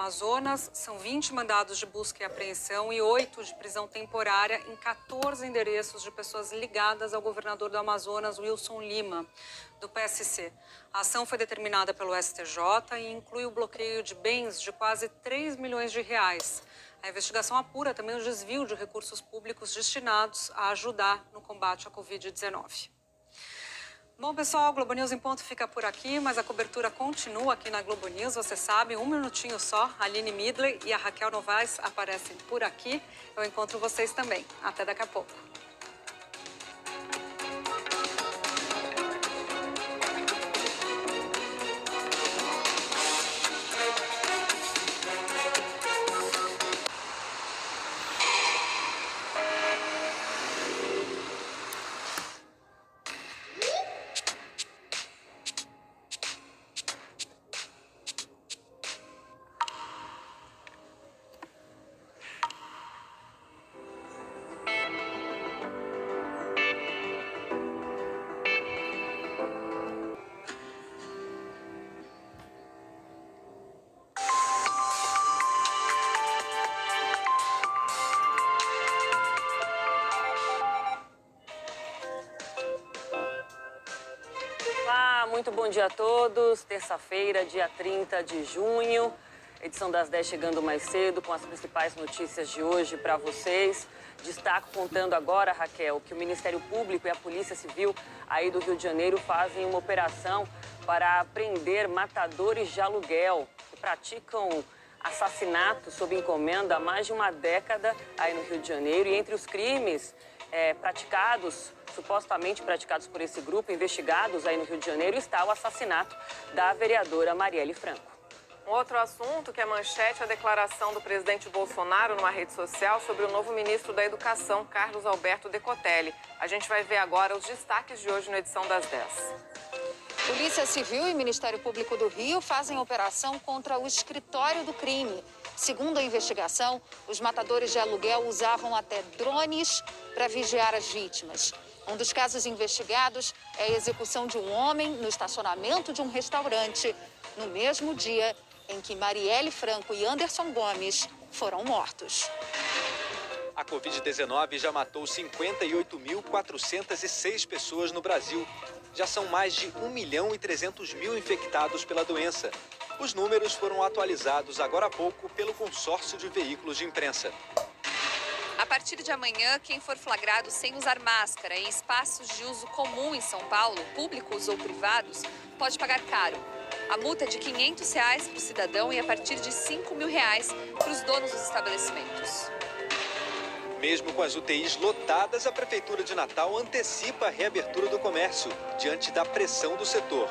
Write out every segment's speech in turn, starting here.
Amazonas, são 20 mandados de busca e apreensão e 8 de prisão temporária em 14 endereços de pessoas ligadas ao governador do Amazonas, Wilson Lima, do PSC. A ação foi determinada pelo STJ e inclui o bloqueio de bens de quase 3 milhões de reais. A investigação apura também o desvio de recursos públicos destinados a ajudar no combate à Covid-19. Bom, pessoal, o Globo News em Ponto fica por aqui, mas a cobertura continua aqui na Globo News, você sabe, um minutinho só. A Aline Midley e a Raquel Novaes aparecem por aqui. Eu encontro vocês também. Até daqui a pouco. Muito bom dia a todos. Terça-feira, dia 30 de junho. Edição das 10 chegando mais cedo com as principais notícias de hoje para vocês. Destaco contando agora, Raquel, que o Ministério Público e a Polícia Civil aí do Rio de Janeiro fazem uma operação para prender matadores de aluguel que praticam assassinatos sob encomenda há mais de uma década aí no Rio de Janeiro. E entre os crimes supostamente praticados por esse grupo, investigados aí no Rio de Janeiro, está o assassinato da vereadora Marielle Franco. Um outro assunto que é manchete é a declaração do presidente Bolsonaro numa rede social sobre o novo ministro da Educação, Carlos Alberto Decotelli. A gente vai ver agora os destaques de hoje na edição das 10. Polícia Civil e Ministério Público do Rio fazem operação contra o escritório do crime. Segundo a investigação, os matadores de aluguel usavam até drones para vigiar as vítimas. Um dos casos investigados é a execução de um homem no estacionamento de um restaurante, no mesmo dia em que Marielle Franco e Anderson Gomes foram mortos. A Covid-19 já matou 58.406 pessoas no Brasil. Já são mais de 1.300.000 infectados pela doença. Os números foram atualizados agora há pouco pelo consórcio de veículos de imprensa. A partir de amanhã, quem for flagrado sem usar máscara em espaços de uso comum em São Paulo, públicos ou privados, pode pagar caro. A multa é de R$ 500 para o cidadão e a partir de R$ 5.000 para os donos dos estabelecimentos. Mesmo com as UTIs lotadas, a Prefeitura de Natal antecipa a reabertura do comércio, diante da pressão do setor.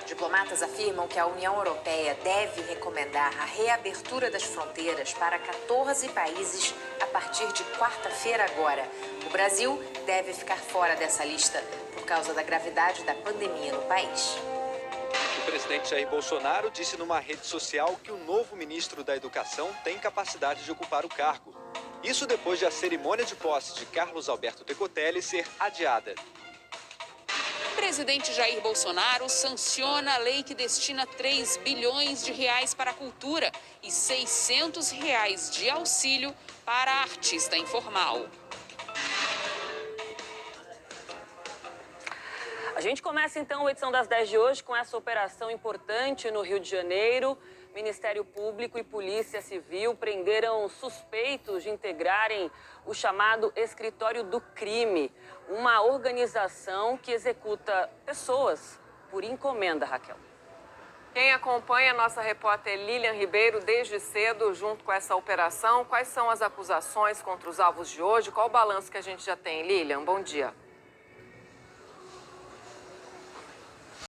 Diplomatas afirmam que a União Europeia deve recomendar a reabertura das fronteiras para 14 países a partir de quarta-feira agora. O Brasil deve ficar fora dessa lista por causa da gravidade da pandemia no país. O presidente Jair Bolsonaro disse numa rede social que o novo ministro da Educação tem capacidade de ocupar o cargo. Isso depois de a cerimônia de posse de Carlos Alberto Decotelli ser adiada. O presidente Jair Bolsonaro sanciona a lei que destina 3 bilhões de reais para a cultura e 600 reais de auxílio para artista informal. A gente começa então a edição das 10 de hoje com essa operação importante no Rio de Janeiro. Ministério Público e Polícia Civil prenderam suspeitos de integrarem o chamado Escritório do Crime, uma organização que executa pessoas por encomenda, Raquel. Quem acompanha a nossa repórter Lilian Ribeiro desde cedo, junto com essa operação, quais são as acusações contra os alvos de hoje? Qual o balanço que a gente já tem, Lilian? Bom dia.